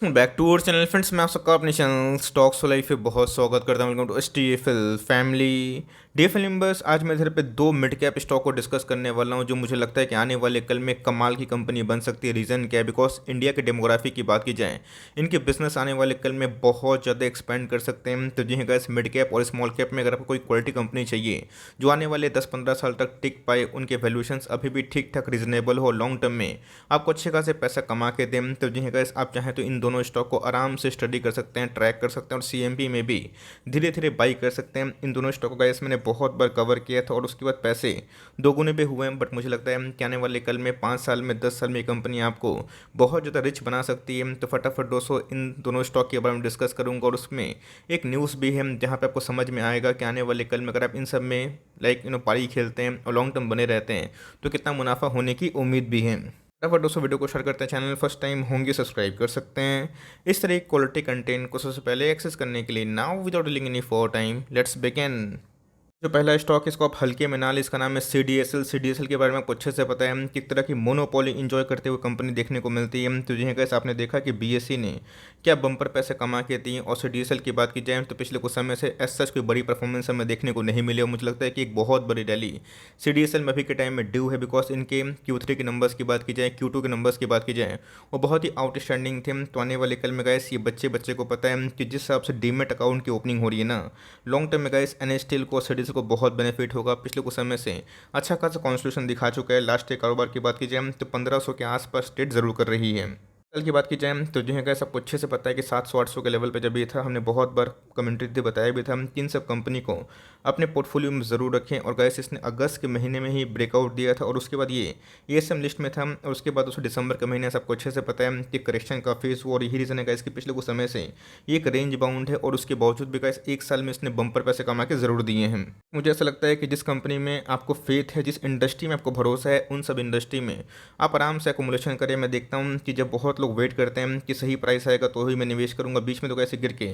Back to our channel friends. मैं आप सबका अपने चैनल स्टॉक्स फॉर लाइफ पे बहुत स्वागत करता हूं। Welcome to STFL family. DFL members, आज मैं इधर पे दो मिड कैप स्टॉक को डिस्कस करने वाला हूं जो मुझे लगता है कि आने वाले कल में कमाल की कंपनी बन सकती है। रीज़न क्या है? बिकॉज इंडिया के डेमोग्राफी की बात की जाए, इनके बिजनेस आने वाले कल में बहुत ज़्यादा एक्सपेंड कर सकते हैं। तो जी गाइस, मिड कैप और स्मॉल कैप में अगर आपको कोई क्वालिटी कंपनी चाहिए जो आने वाले 10-15 साल तक टिक पाए, उनके वैल्यूएशंस अभी भी ठीक ठाक रीजनेबल हो, लॉन्ग टर्म में आपको अच्छे खासे पैसा कमा के दें, तो जी गाइस आप चाहें तो इन दोनों स्टॉक को आराम से स्टडी कर सकते हैं, ट्रैक कर सकते हैं और सीएमपी में भी धीरे धीरे बाई कर सकते हैं। इन दोनों स्टॉक को गाइस मैंने बहुत बार कवर किया था और उसके बाद पैसे दोगुने पे हुए हैं। बट मुझे लगता है कि आने वाले कल में 5 साल में 10 साल में ये कंपनी आपको बहुत ज़्यादा रिच बना सकती है। तो फटाफट दोस्तों इन दोनों स्टॉक के बारे में डिस्कस करूंगा और उसमें एक न्यूज़ भी है जहाँ पे आपको समझ में आएगा कि आने वाले कल में अगर आप इन सब में पारी खेलते हैं और लॉन्ग टर्म बने रहते हैं तो कितना मुनाफा होने की उम्मीद भी है। फटाफट दोस्तों वीडियो को शेयर करते हैं। चैनल फर्स्ट टाइम होंगे सब्सक्राइब कर सकते हैं। इस तरह की क्वालिटी कंटेंट को सबसे पहले एक्सेस करने के लिए now without delaying any for time let's begin. जो पहला स्टॉक है इसको आप हल्के में ना लें, इसका नाम है सीडीएसएल। सीडीएसएल के बारे में आपको अच्छे से पता है कि एक तरह की मोनोपोली इंजॉय करते हुए कंपनी देखने को मिलती है। तो जी कैसे आपने देखा कि बीएसई ने क्या बम्पर पैसे कमा के दिए, और सीडीएसएल की बात की जाए तो पिछले कुछ समय से एज सच कोई बड़ी परफॉर्मेंस हमें देखने को नहीं मिली और मुझे लगता है कि एक बहुत बड़ी रैली सीडीएसएल में अभी के टाइम में ड्यू है। बिकॉज इनके Q3 के नंबर्स की बात की जाए, Q2 के नंबर्स की बात की जाए, वो बहुत ही आउटस्टैंडिंग थे। तो आने वाले कल में गाइस ये बच्चे बच्चे को पता है कि जिस हिसाब से डीमेट अकाउंट की ओपनिंग हो रही है ना, लॉन्ग टर्म में गाइस एनएसटीएल को, सीडीएसएल को बहुत बेनिफिट होगा। पिछले कुछ समय से अच्छा खासा कॉन्स्टिट्यूशन दिखा चुका है। लास्ट के कारोबार की बात की जाए तो 1500 के आसपास ट्रेड जरूर कर रही है। कल की बात की जाए तो जो है क्या सबको अच्छे से पता है कि 700-800 के लेवल पे जब ये था, हमने बहुत बार कमेंट्री थी, बताया भी था कि इन सब कंपनी को अपने पोर्टफोलियो में ज़रूर रखें। और गैस इसने अगस्त के महीने में ही ब्रेकआउट दिया था और उसके बाद ये एएसएम लिस्ट में था और उसके बाद उसको दिसंबर के महीने सबको अच्छे से पता है कि करेक्शन का फेस हुआ और यही रीज़न है गैस कि पिछले कुछ समय से ये एक रेंज बाउंड है और उसके बावजूद भी गैस एक साल में इसने बम्पर पैसे कमा के ज़रूर दिए हैं। मुझे ऐसा लगता है कि जिस कंपनी में आपको फेथ है, जिस इंडस्ट्री में आपको भरोसा है, उन सब इंडस्ट्री में आप आराम से एकोमुलेशन करें। मैं देखता हूँ कि जब बहुत लोग वेट करते हैं कि सही प्राइस आएगा तो ही मैं निवेश करूंगा, बीच में तो कैसे गिर के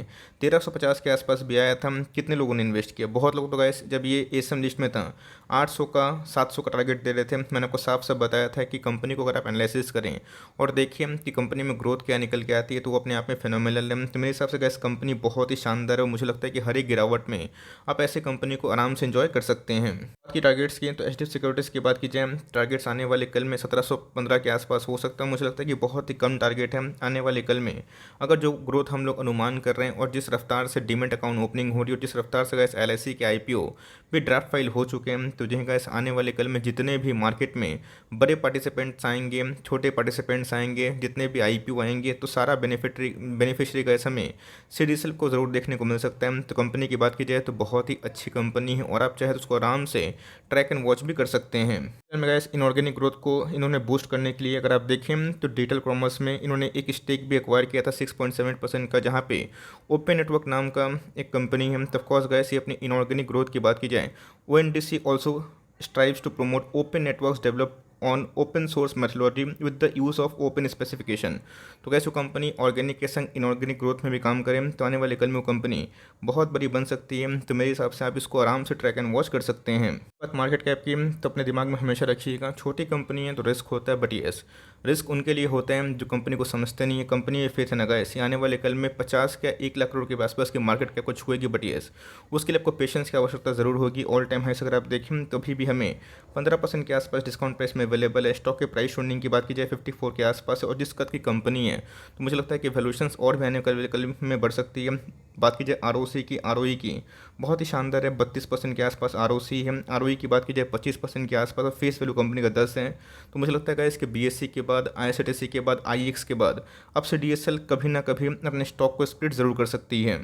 1350 के आसपास भी आया था। कितने लोगों ने इन्वेस्ट किया? बहुत लोग तो गैस जब ये एसएम लिस्ट में था 800 का 700 का टारगेट दे रहे थे। मैंने आपको साफ साफ बताया था कि कंपनी को अगर आप एनालिसिस करें और देखिए कि कंपनी में ग्रोथ क्या निकल के आती है तो वो अपने आप में फिनोमिनल है। तो मेरे हिसाब से गैस कंपनी बहुत ही शानदार है और मुझे लगता है कि हर एक गिरावट में आप ऐसे कंपनी को आराम से इंजॉय कर सकते हैं। बात की टारगेट्स की तो एचडीएफसी सिक्योरिटीज़ की बात की जाए, टारगेट्स आने वाले कल में 1715 के आसपास हो सकता है। मुझे लगता है कि बहुत ही कम टारगेट है आने वाले कल में। अगर जो ग्रोथ हम लोग अनुमान कर रहे हैं और जिस रफ्तार से डीमेट अकाउंट ओपनिंग हो रही है और जिस रफ्तार से गैस एलआईसी के आईपीओ भी ड्राफ्ट फाइल हो चुके हैं, तो जो गैस आने वाले कल में जितने भी मार्केट में बड़े पार्टिसिपेंट्स आएंगे, छोटे पार्टिसिपेंट्स आएंगे, जितने भी आईपीओ आएंगे, तो सारा बेनिफिशरी गैस हमें सीडीएसएल को ज़रूर देखने को मिल सकता है। तो कंपनी की बात की जाए तो बहुत ही अच्छी कंपनी है और आप चाहे तो उसको आराम से ट्रैक एंड वॉच भी कर सकते हैं। गैस इनऑर्गेनिक ग्रोथ को इन्होंने बूस्ट करने के लिए अगर आप देखें तो डिजिटल कॉमर्स में इन्होंने एक स्टेक भी एक्वायर किया था 6.7% का, जहाँ पे ओपन नेटवर्क नाम का एक कंपनी है। ऑफ कोर्स गैस ये अपनी इनऑर्गेनिक ग्रोथ की बात की जाए, ONDC also strives to promote open networks develop on open source methodology with the use of open specification. तो कैसे वो कंपनी ऑर्गेनिक के संग इनऑर्गेनिक ग्रोथ में भी काम करें तो आने वाले कल में वो कंपनी बहुत बड़ी बन सकती है। तो मेरे हिसाब से आप इसको आराम से ट्रैक एंड वॉच कर सकते हैं। बात मार्केट कैप की तो अपने दिमाग में हमेशा रखिएगा, छोटी कंपनी है तो रिस्क होता है, बट येस रिस्क उनके लिए होता है जो कंपनी को समझते नहीं है। कंपनी में फेथ न गए आने वाले कल में 50 या 1 लाख करोड़ के आसपास की मार्केट कैप को छुएगी, बट येस उसके लिए आपको पेशेंस की आवश्यकता ज़रूर होगी। ऑल टाइम हाई से अगर आप देखें तो अभी भी हमें 15% के आसपास डिस्काउंट प्राइस में अवेलेबल है। स्टॉक के प्राइस शेयरिंग की बात की जाए 54 के आसपास है और जिस कद की कंपनी है तो मुझे लगता है कि वैल्यूएशंस और भी आने वाले कल में बढ़ सकती है। बात की जाए आरओसी की, आरओई की बहुत ही शानदार है, 32% के आसपास आरओसी है। आरओई की बात की जाए 25% के आसपास और फेस वैल्यू कंपनी का 10 है। तो मुझे लगता है इसके बीएससी के बाद, आईआरसीटीसी के बाद, आईएक्स के बाद अब से डीएसएल कभी ना कभी अपने स्टॉक को स्प्लिट ज़रूर कर सकती है।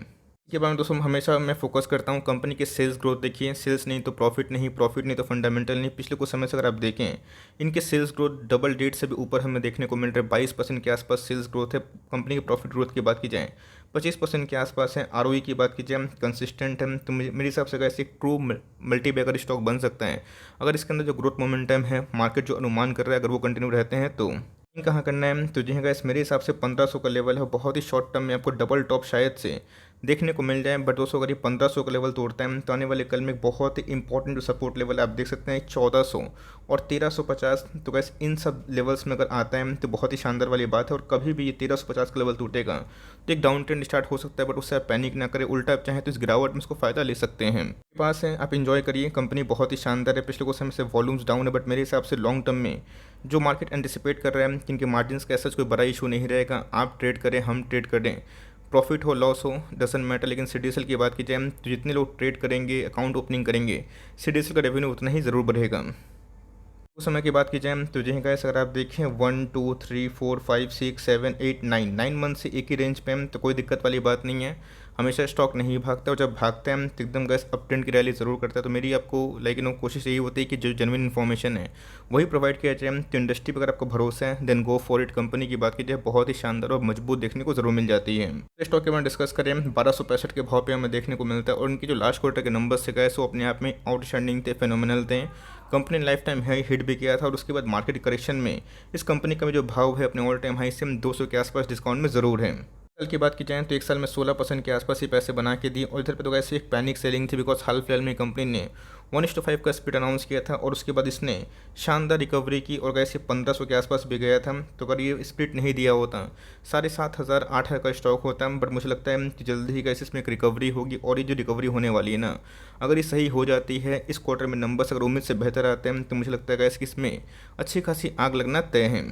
के बारे में दोस्तों हमेशा मैं फोकस करता हूँ कंपनी के सेल्स ग्रोथ। देखिए सेल्स नहीं तो प्रॉफिट नहीं, प्रॉफिट नहीं तो फंडामेंटल नहीं। पिछले कुछ समय से अगर आप देखें इनके सेल्स ग्रोथ डबल डिजिट से भी ऊपर हमें देखने को मिल रहा है। 22% के आसपास सेल्स ग्रोथ है। कंपनी की प्रॉफिट ग्रोथ की बात की जाए 25% के आसपास है। आरओई की बात की जाए कंसिस्टेंट है। तो मेरे हिसाब से ऐसे ट्रू मल्टीबैगर स्टॉक बन सकता है अगर इसके अंदर जो ग्रोथ मोमेंटम है, मार्केट जो अनुमान कर रहा है, अगर वो कंटिन्यू रहते हैं तो कहाँ करना है। तो जी गैस मेरे हिसाब से 1500 का लेवल है, बहुत ही शॉर्ट टर्म में आपको डबल टॉप शायद से देखने को मिल जाए। बट दोस्तों अगर ये 1500 का लेवल तोड़ता है तो आने वाले कल में एक बहुत ही इंपॉर्टेंट जो सपोर्ट लेवल आप देख सकते हैं 1400 और 1350। तो गैस इन सब लेवल्स में अगर आता है तो बहुत ही शानदार वाली बात है। और कभी भी ये 1350 का लेवल टूटेगा तो एक डाउन ट्रेंड स्टार्ट हो सकता है, बट उससे आप पैनिक ना करें, उल्टा आप चाहें तो इस गिरावट में इसको फ़ायदा ले सकते हैं। आपके पास है, आप इंजॉय करिए। कंपनी बहुत ही शानदार है, पिछले कुछ समय से वॉल्यूम्स डाउन है, बट मेरे हिसाब से लॉन्ग टर्म में जो मार्केट एंटिसिपेट कर रहा है कि इनके मार्जिन का ऐसा कोई बड़ा इशू नहीं रहेगा। आप ट्रेड करें, हम ट्रेड करें, प्रॉफिट हो लॉस हो डजंट मैटर। लेकिन सीडीएसएल की बात की जाए तो जितने लोग ट्रेड करेंगे, अकाउंट ओपनिंग करेंगे, सीडीएसएल का रेवेन्यू उतना ही ज़रूर बढ़ेगा। उस समय की बात की जाए तो जी गैस अगर आप देखें 1 2 3 4 5 6 7 8 9 मंथ से एक ही रेंज पे हम, तो कोई दिक्कत वाली बात नहीं है। हमेशा स्टॉक नहीं भागता, और जब भागते हैं हम तो एकदम गैस अप ट्रेंड की रैली ज़रूर करता है। तो मेरी आपको कोशिश यही होती है कि जो जेन्युइन इन्फॉर्मेशन है वही प्रोवाइड किया जाए। तो इंडस्ट्री पर अगर आपको भरोसा है then go for it. Company की बात की जाए बहुत ही शानदार और मजबूत देखने को जरूर मिल जाती है। स्टॉक के बारे में डिस्कस करें 1265 के भाव पे हमें देखने को मिलता है, और उनकी जो लास्ट क्वार्टर के नंबर्स से गैस वो अपने आप में आउटस्टैंडिंग थे, फेनोमिनल थे। कंपनी ने लाइफ टाइम हाई हिट भी किया था, और उसके बाद मार्केट करेक्शन में इस कंपनी का जो भाव है अपने ऑल टाइम हाई से 200 के आसपास डिस्काउंट में ज़रूर है। साल की बात की जाए तो एक साल में 16% के आसपास ही पैसे बना के दी, और इधर पे तो ऐसे एक पैनिक सेलिंग थी, बिकॉज हाल फिलहाल में कंपनी ने 1:5 का स्प्लिट अनाउंस किया था, और उसके बाद इसने शानदार रिकवरी की और गैस 1500 के आसपास भी गया था। तो अगर ये स्प्लिट नहीं दिया होता 7,500 8,000 का स्टॉक होता, बट मुझे लगता है कि जल्दी ही गैस इसमें एक रिकवरी होगी। और ये जो रिकवरी होने वाली है ना, अगर ये सही हो जाती है, इस क्वार्टर में नंबर्स अगर उम्मीद से बेहतर आते हैं, तो मुझे लगता है गैस कि इसमें अच्छी खासी आग लगना तय है।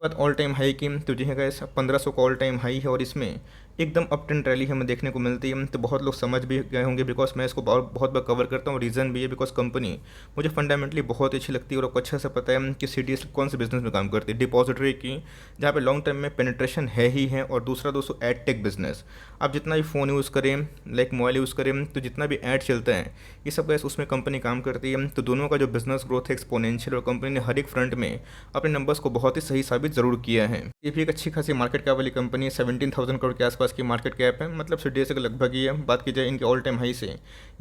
बात ऑल टाइम हाई की तो जी है गैस 1500 का ऑल टाइम हाई है, और इसमें एकदम अप ट्रेंड रैली हमें देखने को मिलती है। तो बहुत लोग समझ भी गए होंगे, बिकॉज मैं इसको बहुत बार कवर करता हूँ। रीज़न भी है बिकॉज कंपनी मुझे फंडामेंटली बहुत अच्छी लगती है, और आपको अच्छे से पता है कि सीडीएस कौन से बिजनेस में काम करती है, डिपॉजिटरी की, जहाँ पे लॉन्ग टर्म में पेनिट्रेशन है ही है। और दूसरा दोस्तों एड टेक बिजनेस, आप जितना भी फ़ोन यूज़ करें, लाइक मोबाइल यूज़ करें, तो जितना भी ऐड चलता है ये सब गैस उसमें कंपनी काम करती है। तो दोनों का जो बिजनेस ग्रोथ है एक्सपोनेंशियल, और कंपनी ने हर एक फ्रंट में अपने नंबर्स को बहुत ही सही साबित ज़रूर किया है। ये भी एक अच्छी खासी मार्केट कैप वाली कंपनी है, 17,000 करोड़ के आसपास की मार्केट कैप है, मतलब सीडीएस के लगभग ही है। बात की जाए इनके ऑल टाइम हाई से,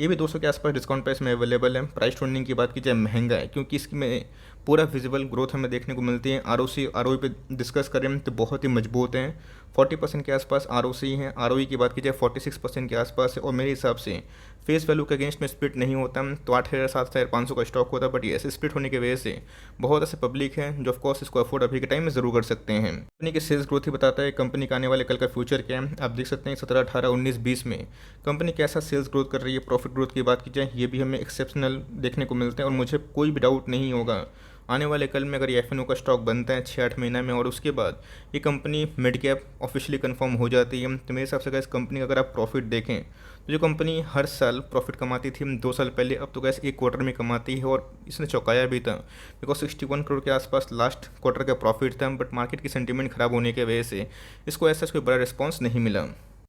ये भी 200 के आसपास डिस्काउंट प्राइस में अवेलेबल है। प्राइस टू की बात की जाए महंगा है, क्योंकि इसमें पूरा विजिबल ग्रोथ हमें देखने को मिलती है। आरओई पे डिस्कस करें तो बहुत ही मजबूत हैं, 40% के आसपास आरओसी है। आरओई की बात की जाए 46% के आसपास है, और मेरे हिसाब से फेस वैल्यू के अगेंस्ट में स्प्लिट नहीं होता तो 8,000 7,500 का स्टॉक होता। बट ये ऐसे स्प्लिट होने की वजह से बहुत ऐसे पब्लिक है जो ऑफकोर्स इसको अफोर्ड अभी के टाइम में ज़रूर कर सकते हैं। कंपनी के सेल्स ग्रोथ ही बताता है कंपनी का आने वाले कल का फ्यूचर क्या है। आप देख सकते हैं 17 18 19 20 में कंपनी कैसा सेल्स ग्रोथ कर रही है। प्रॉफिट ग्रोथ की बात की जाए ये भी हमें एक्सेप्शनल देखने को मिलते हैं, और मुझे कोई भी डाउट नहीं होगा आने वाले कल में अगर ये एफ का स्टॉक बनता है 6-8 महीना में, और उसके बाद ये company mid cap officially confirm हो जाती है, तो मेरे हिसाब से इस कंपनी का अगर आप प्रॉफिट देखें तो जो कंपनी हर साल प्रॉफिट कमाती थी 2 साल पहले, अब तो गैस एक क्वार्टर में कमाती है, और इसने चौंकाया भी था बिकॉज 61 करोड़ के आसपास लास्ट क्वार्टर का प्रॉफिट था। बट मार्केट की सेंटीमेंट खराब होने की वजह से इसको ऐसा कोई बड़ा रिस्पॉन्स नहीं मिला।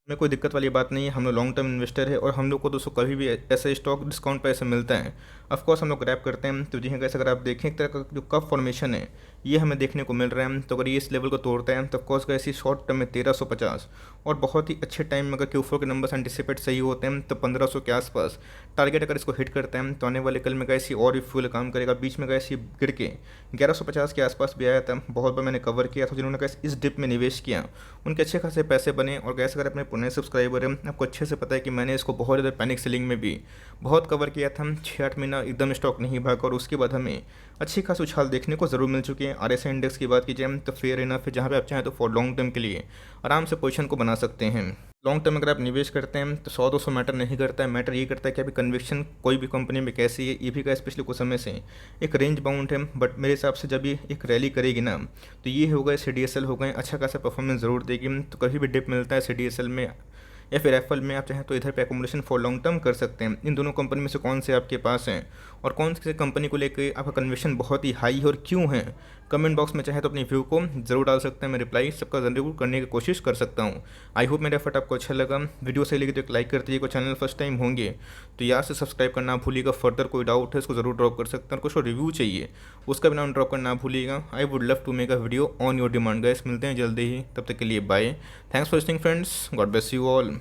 में कोई दिक्कत वाली बात नहीं है, हम लोग लॉन्ग टर्म इन्वेस्टर है, और हम लोग को दोस्तों कभी भी ऐसा स्टॉक डिस्काउंट पे ऐसे मिलता है ऑफकोर्स हम लोग ग्रैब करते हैं। तो जी हाँ गैस अगर आप देखें एक तरह का जो कप फॉर्मेशन है ये हमें देखने को मिल रहा है। तो अगर ये इस लेवल को तोड़ता है तो ऑफकोर्स गैस शॉर्ट टर्म में 1350, और बहुत ही अच्छे टाइम में अगर Q4 के नंबर्स एंटिसिपेट सही होते हैं तो 1500 के आसपास टारगेट अगर इसको हिट करते हैं तो आने वाले कल में गैस और भी फ्यूल काम करेगा। बीच में गैस गिर के 1150 के आसपास भी आया था, बहुत बार मैंने कवर किया था। जिन्होंने गैस इस डिप में निवेश किया उनके अच्छे खासे पैसे बने। और गैस अगर अपने पुराने सब्सक्राइबर हैं आपको अच्छे से पता है कि मैंने इसको बहुत ज़्यादा पैनिक सेलिंग में भी बहुत कवर किया था। 6-8 महीना एकदम स्टॉक नहीं भागा, और उसके बाद हमें अच्छी खासी उछाल देखने को ज़रूर मिल चुकी है। RSI इंडेक्स की बात की जाए तो फेयर इनफ है, जहाँ पे आप चाहें तो फॉर लॉन्ग टर्म के लिए आराम से पोजीशन को बना सकते हैं। लॉन्ग टर्म अगर आप निवेश करते हैं तो 100-200 मैटर नहीं करता है, मैटर ये करता है कि अभी कन्विक्शन कोई भी कंपनी में कैसी है। ये भी का पिछले कुछ समय से एक रेंज बाउंड है, बट मेरे हिसाब से जब ये एक रैली करेगी ना तो ये हो गए CDSL हो गए अच्छा खासा परफॉर्मेंस ज़रूर देगी। तो कभी भी डिप मिलता है CDSL में या फिर एप्पल में, आप चाहें तो इधर पे एकोमोडेशन फॉर लॉन्ग टर्म कर सकते हैं। इन दोनों कंपनी में से कौन से आपके पास हैं, और कौन से कंपनी को लेकर आपका कन्विक्शन बहुत ही हाई है और क्यों है, कमेंट बॉक्स में चाहे तो अपनी व्यू को जरूर डाल सकते हैं। मैं रिप्लाई सबका जरूर करने की कोशिश कर सकता हूँ। आई होप मेरा एफर्ट आपको अच्छा लगा। वीडियो सही लगी तो एक लाइक कर दीजिएगा। चैनल फर्स्ट टाइम होंगे तो यार से सब्सक्राइब करना भूलिएगा। फर्दर कोई डाउट है इसको जरूर ड्रॉप कर सकते हैं, और कुछ रिव्यू चाहिए उसका भी नाम ड्रॉप करना भूलिएगा। I would love to make a video on your demand. Guys मिलते हैं जल्दी ही, तब तक के लिए bye. Thanks for listening friends, God bless you all.